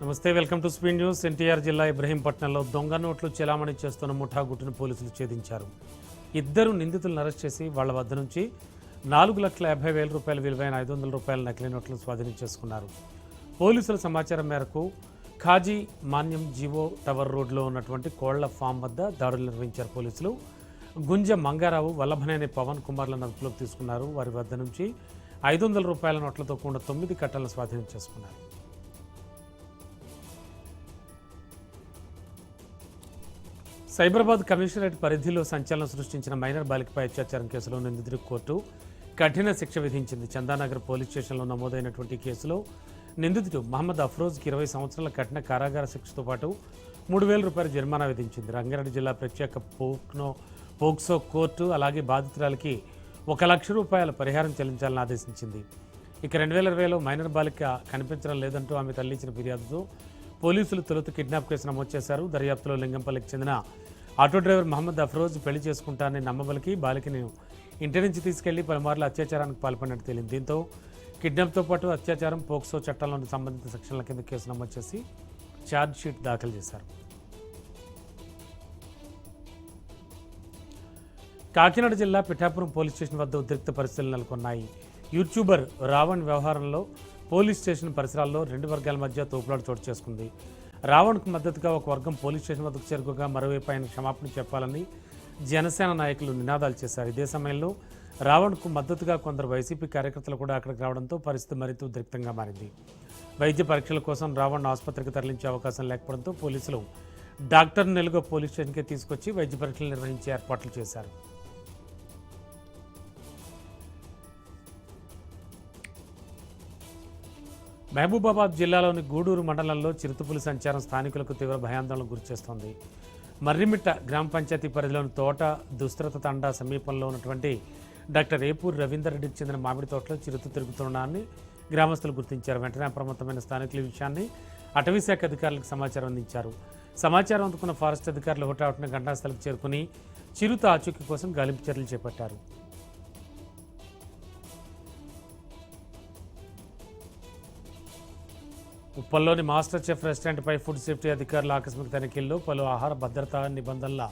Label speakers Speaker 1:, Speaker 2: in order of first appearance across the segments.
Speaker 1: నమస్తే, welcome to speed news. NTR జిల్లా ఇబ్రహీంపట్నంలో దొంగ నోట్లు చెలామణి చేస్తున్న ముఠా గుట్టును పోలీసులు ఛేదించారు. ఇద్దరు నిందితులను అరెస్ట్ చేసి వాళ్ల వద్ద నుంచి 4,50,000 రూపాయల విలువైన 500 రూపాయల నకిలీ నోట్లను స్వాధీనం చేసుకున్నారు. పోలీసుల సమాచారం మేరకు ఖాజీ మాన్యం జీవో టవర్ రోడ్లో ఉన్నటువంటి కోళ్ల ఫామ్ వద్ద దాడులు నిర్వహించారు పోలీసులు. గుంజ మంగారావు, వల్లభనేని పవన్ కుమార్లను అదుపులోకి తీసుకున్నారు. వారి వద్ద నుంచి 500 రూపాయల నోట్లతో కూడిన 9 కట్టలను స్వాధీనం చేసుకున్నారు. సైబరాబాద్ కమిషనరేట్ పరిధిలో సంచలనం సృష్టించిన మైనర్ బాలికపై అత్యాచారం కేసులో నిందితుడికి కోర్టు కఠిన శిక్ష విధించింది. చందానగర్ పోలీస్ స్టేషన్లో నమోదైనటువంటి కేసులో నిందితుడు మహమ్మద్ అఫ్రోజ్కి 20 సంవత్సరాల కఠిన కారాగార శిక్షతో పాటు 3,000 రూపాయల జరిమానా విధించింది. రంగారెడ్డి జిల్లా ప్రత్యేక పోక్సో కోర్టు అలాగే బాధితురాలకి 1,00,000 రూపాయల పరిహారం చెల్లించాలని ఆదేశించింది. ఇక 2020లో మైనర్ బాలిక కనిపించడం లేదంటూ ఆమె తల్లి ఇచ్చిన ఫిర్యాదుతో పోలీసులు తొలుత కిడ్నాప్ కేసు నమోదు చేశారు. దర్యాప్తులో లింగంపల్లికి చెందిన ఆటో డ్రైవర్ మహమ్మద్ అఫ్రోజ్ పెళ్లి చేసుకుంటానని నమ్మబలికి బాలికని ఇంటి నుంచి తీసుకెళ్లి పలుమార్లు అత్యాచారానికి పాల్పడినట్టు తేలింది. దీంతో కిడ్నాప్తో పాటు అత్యాచారం, పోక్సో చట్టంలోని సంబంధిత సెక్షన్ల కింద కేసు నమోదు చేసి ఛార్జ్షీట్ దాఖలు చేశారు. కాకినాడ జిల్లా పిఠాపురం పోలీస్ స్టేషన్ వద్ద ఉద్రిక్త పరిస్థితులు నెలకొన్నాయి. యూట్యూబర్ రావణ్ వ్యవహారంలో పోలీస్ స్టేషన్ పరిసరాల్లో 2 వర్గాల మధ్య తోపులాట చోటు చేసుకుంది. రావణ్కు మద్దతుగా ఒక వర్గం పోలీస్ స్టేషన్ వద్దకు చేరుకోగా మరోవైపు ఆయన క్షమాపణ చెప్పాలని జనసేన నాయకులు నినాదాలు చేశారు. ఇదే సమయంలో రావణ్కు మద్దతుగా కొందరు వైసీపీ కార్యకర్తలు కూడా అక్కడికి రావడంతో పరిస్థితి మరింత ఉద్రిక్తంగా మారింది. వైద్య పరీక్షల కోసం రావణ్ ఆసుపత్రికి తరలించే అవకాశం లేకపోవడంతో పోలీసులు డాక్టర్ నెలుగు పోలీస్ స్టేషన్కి తీసుకొచ్చి వైద్య పరీక్షలు నిర్వహించే ఏర్పాట్లు చేశారు. మహబూబాబాద్ జిల్లాలోని గూడూరు మండలంలో చిరుతపులి సంచారం స్థానికులకు తీవ్ర భయాందోళనకు గురిచేస్తోంది. మర్రిమిట్ట గ్రామ పంచాయతీ పరిధిలోని తోట దుస్త్రత తండా సమీపంలో ఉన్నటువంటి డాక్టర్ ఏపూర్ రవీందర్ రెడ్డికి చెందిన మామిడి తోటలో చిరుత తిరుగుతున్నారని గ్రామస్తులు గుర్తించారు. వెంటనే అప్రమత్తమైన స్థానికులు ఈ విషయాన్ని అటవీశాఖ అధికారులకు సమాచారం అందించారు. సమాచారం అందుకున్న ఫారెస్ట్ అధికారులు హుటాహుటిన ఘటనాస్థలికి చేరుకుని చిరుత ఆచూకీ కోసం గాలింపు చర్యలు చేపట్టారు. ఉప్పల్లోని మాస్టర్ చెఫ్ రెస్టారెంట్పై ఫుడ్ సేఫ్టీ అధికారుల ఆకస్మిక తనిఖీల్లో పలు ఆహార భద్రతా నిబంధనల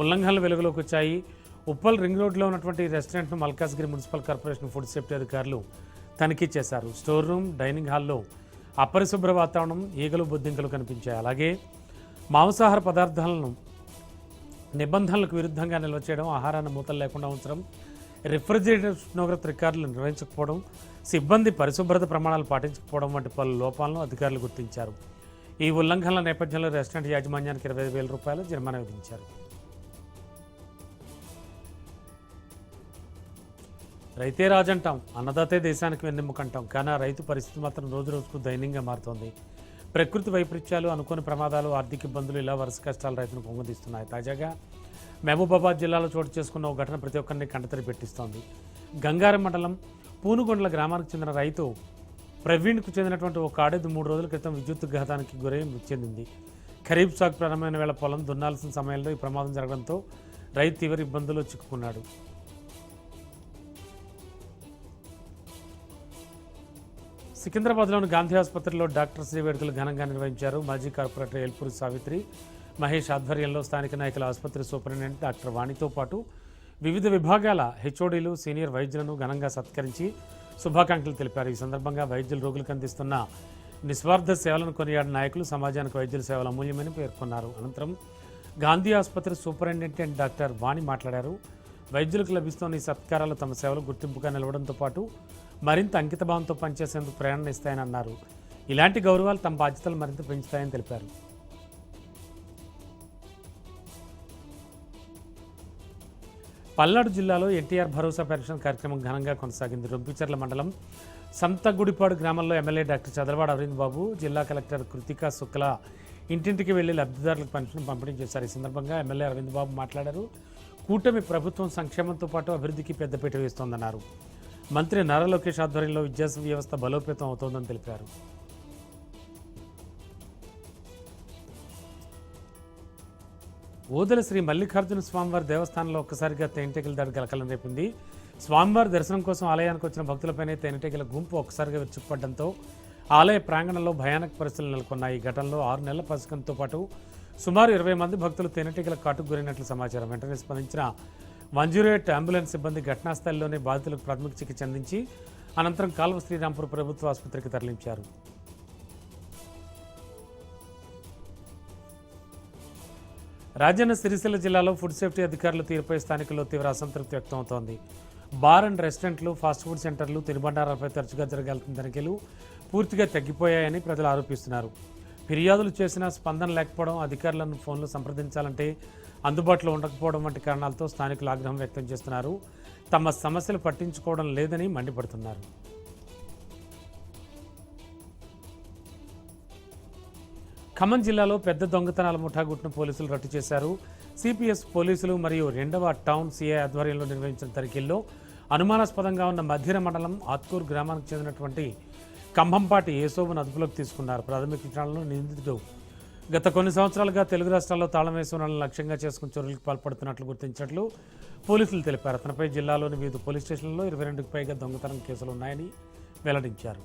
Speaker 1: ఉల్లంఘనలు వెలుగులోకి వచ్చాయి. ఉప్పల్ రింగ్ రోడ్లో ఉన్నటువంటి రెస్టారెంట్ను Malkajgiri municipal corporation food safety అధికారులు తనిఖీ చేశారు. స్టోర్ రూమ్, డైనింగ్ హాల్లో అపరిశుభ్ర వాతావరణం, ఈగలు, బొద్దింకలు కనిపించాయి. అలాగే మాంసాహార పదార్థాలను నిబంధనలకు విరుద్ధంగా నిల్వ చేయడం, ఆహారాన్ని మూతలు లేకుండా ఉంచడం, రిఫ్రిజిరేటర్ ఉష్ణోగ్రత రికార్డులు నిర్వహించకపోవడం, సిబ్బంది పరిశుభ్రత ప్రమాణాలు పాటించకపోవడం వంటి పలు లోపాలను అధికారులు గుర్తించారు. ఈ ఉల్లంఘనల నేపథ్యంలో రెస్టారెంట్ యాజమాన్యానికి 25,000 రూపాయల జరిమానా విధించారు. రైతే రాజంటాం, అన్నదాతే దేశానికి వెన్నెముకంటాం. కానీ ఆ రైతు పరిస్థితి మాత్రం రోజు రోజుకు దయనీయంగా మారుతోంది. ప్రకృతి వైపరీత్యాలు, అనుకోని ప్రమాదాలు, ఆర్థిక ఇబ్బందులు ఇలా వరుస కష్టాలు రైతును పొంగదీస్తున్నాయి. తాజాగా మహబూబాబాద్ జిల్లాలో చోటు చేసుకున్న ఒక ఘటన ప్రతి ఒక్కరిని కంటతడి పెట్టిస్తోంది. గంగారం మండలం పూనుగొండల గ్రామానికి చెందిన రైతు ప్రవీణ్కు చెందినటువంటి ఒక ఆడేది 3 రోజుల క్రితం విద్యుత్ ఘాతానికి గురై మృతి చెందింది. ఖరీఫ్ సాగు ప్రారంభమైన వేళ పొలం దున్నాల్సిన సమయంలో ఈ ప్రమాదం జరగడంతో రైతు తీవ్ర ఇబ్బందుల్లో చిక్కుకున్నాడు. సికింద్రాబాద్లోని గాంధీ ఆసుపత్రిలో డాక్టర్ శ్రీ వేడుకలు ఘనంగా నిర్వహించారు. మాజీ కార్పొరేటర్ ఏల్పూరి సావిత్రి మహేష్ ఆధ్వర్యంలో స్థానిక నాయకుల ఆసుపత్రి సూపరింటెండెంట్ డాక్టర్ వాణితో పాటు వివిధ విభాగాల హెచ్ఓడీలు, సీనియర్ వైద్యులను ఘనంగా సత్కరించి శుభాకాంక్షలు తెలిపారు. ఈ సందర్భంగా వైద్యులు రోగులకు అందిస్తున్న నిస్వార్థ సేవలను కొనియాడిన నాయకులు సమాజానికి వైద్యుల సేవలు అమూల్యమని పేర్కొన్నారు. అనంతరం గాంధీ ఆసుపత్రి సూపరింటెండెంట్ డాక్టర్ వాణి మాట్లాడారు. వైద్యులకు లభిస్తున్న ఈ సత్కారాలు తమ సేవలు గుర్తింపుగా నిలవడంతో పాటు మరింత అంకితభావంతో పనిచేసేందుకు ప్రేరణ ఇస్తాయని అన్నారు. ఇలాంటి గౌరవాలు తమ బాధ్యతలు మరింత పెంచుతాయని తెలిపారు. పల్నాడు జిల్లాలో ఎన్టీఆర్ భరోసా పెన్షన్ కార్యక్రమం ఘనంగా కొనసాగింది. రొంపిచెర్ల మండలం సంతగుడిపాడు గ్రామంలో ఎమ్మెల్యే డాక్టర్ చదలవాడ అరవింద్ బాబు, జిల్లా కలెక్టర్ కృతికా శుక్లా ఇంటింటికి వెళ్లి లబ్ధిదారులకు పెన్షన్ పంపిణీ చేశారు. ఈ సందర్భంగా ఎమ్మెల్యే అరవింద్ బాబు మాట్లాడారు. కూటమి ప్రభుత్వం సంక్షేమంతో పాటు అభివృద్ధికి పెద్దపీట వేస్తోందన్నారు. మంత్రి నారా లోకేష్ ఆధ్వర్యంలో విద్యా వ్యవస్థ బలోపేతం అవుతోందని తెలిపారు. ఓదెల శ్రీ మల్లికార్జున స్వామివారి దేవస్థానంలో ఒక్కసారిగా తేనెటీగల దాడి కలకలం రేపింది. స్వామివారి దర్శనం కోసం ఆలయానికి వచ్చిన భక్తులపైనే తేనెటీగల గుంపు ఒక్కసారిగా విరుచుకుపడడంతో ఆలయ ప్రాంగణంలో భయానక పరిస్థితులు నెలకొన్నాయి. ఈ ఘటనలో 6 నెలల పసికంతో పాటు సుమారు 20 మంది భక్తులు తేనెటీగల కాటుకు గురైనట్లు సమాచారం. వెంటనే స్పందించిన 108 అంబులెన్స్ సిబ్బంది ఘటనా స్థలిలోనే బాధితులకు ప్రాథమిక చికిత్స అందించి అనంతరం కాల్వ శ్రీరాంపూర్ ప్రభుత్వ ఆసుపత్రికి తరలించారు. రాజన్న సిరిసిల్ల జిల్లాలో ఫుడ్ సేఫ్టీ అధికారుల తీరుపై స్థానికుల్లో తీవ్ర అసంతృప్తి వ్యక్తమవుతోంది. బార్ అండ్ రెస్టారెంట్లు, ఫాస్ట్ ఫుడ్ సెంటర్లు, తినుబండారాలపై తరచుగా జరగాల్సిన తనిఖీలు పూర్తిగా తగ్గిపోయాయని ప్రజలు ఆరోపిస్తున్నారు. ఫిర్యాదులు చేసినా స్పందన లేకపోవడం, అధికారులను ఫోన్లో సంప్రదించాలంటే అందుబాటులో ఉండకపోవడం వంటి కారణాలతో స్థానికులు ఆగ్రహం వ్యక్తం చేస్తున్నారు. తమ సమస్యలు పట్టించుకోవడం లేదని మండిపడుతున్నారు. ఖమ్మం జిల్లాలో పెద్ద దొంగతనాల ముఠాగుట్టును పోలీసులు రట్టు చేశారు. సిపిఎస్ పోలీసులు మరియు 2వ టౌన్ సిఐ ఆధ్వర్యంలో నిర్వహించిన తనిఖీల్లో అనుమానాస్పదంగా ఉన్న మధ్యర మండలం ఆత్కూరు గ్రామానికి చెందినటువంటి కంభంపాటి ఏసోబును అదుపులోకి తీసుకున్నారు. ప్రాథమిక విచారణలో నిందితుడు గత కొన్ని సంవత్సరాలుగా తెలుగు రాష్ట్రాల్లో తాళం వేసి ఉన్న లక్ష్యంగా చేసుకుని చోరీలకు పాల్పడుతున్నట్లు గుర్తించినట్లు పోలీసులు తెలిపారు. అతనిపై జిల్లాలోని వివిధ పోలీస్ స్టేషన్లలో 22కు పైగా దొంగతనం కేసులు ఉన్నాయని వెల్లడించారు.